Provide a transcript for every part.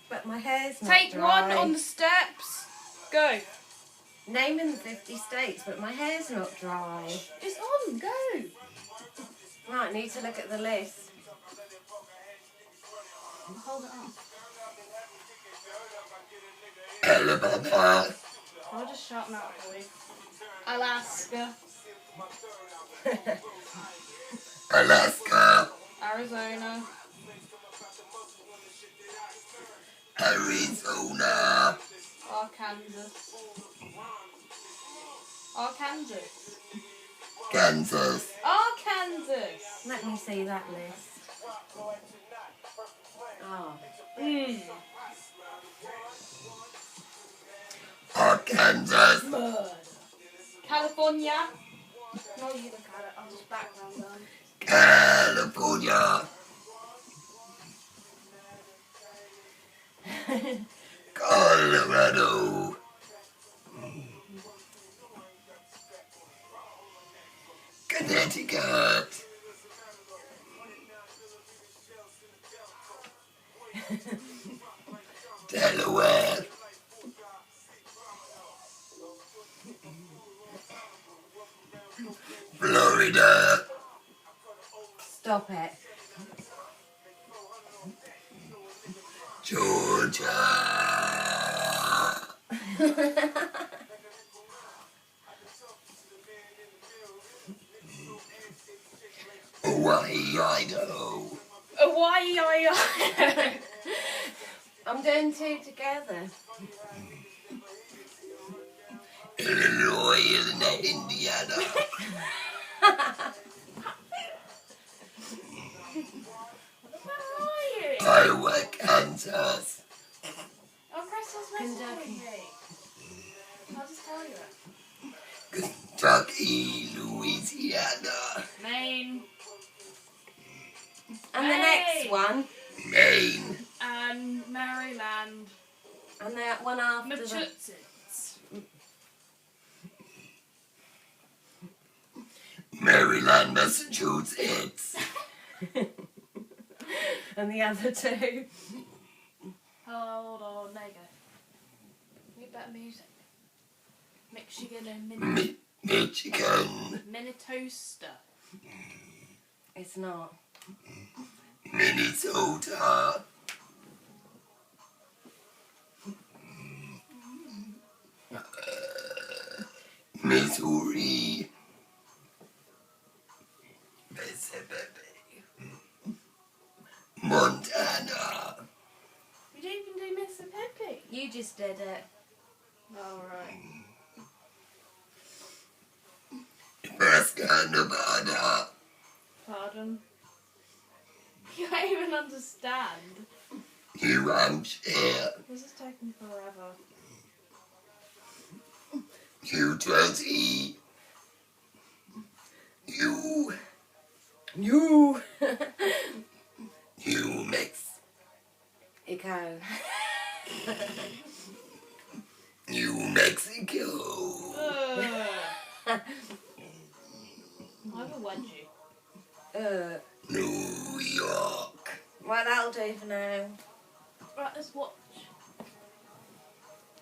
But my hair's not Take dry. one on the steps. Go. Naming the 50 states, but my hair's not dry. It's on. Go. Right, need to look at the list. Hold it up. Alabama, I'll just shout them out for you. Alaska. Alaska, Arizona. Arizona, Arkansas. Arkansas. Kansas, Arkansas. Let me see that list. Oh. Arkansas, California. No, you look at it. I'll just background them. California, Colorado, Connecticut, Delaware, Florida, Stop it. Georgia, Hawaii, Idaho, Hawaii. I'm doing two together. Illinois, and Indiana, Where are you? Iowa, Kansas, Oh, Crystal's messaging Kentucky. me. I'll just tell you it. Kentucky, Louisiana, Maine And the next one. Maine, and Maryland. And the one after that. Massachusetts. Maryland, Massachusetts, And the other two. Hold on, there you go. Need better music. Michigan and Michigan, Minnesota. It's not. Minnesota, Missouri, Mississippi, Montana, You didn't even do Mississippi. You just did it. Alright. Nebraska, Nevada, Pardon? You don't even understand. New Hampshire, This is taking forever. New Jersey, You. New Mexico, New Mexico, I will wed you. New York. Well, that'll do for now. Right, let's watch.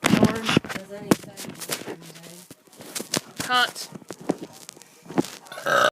There's only so many we can do. Cut.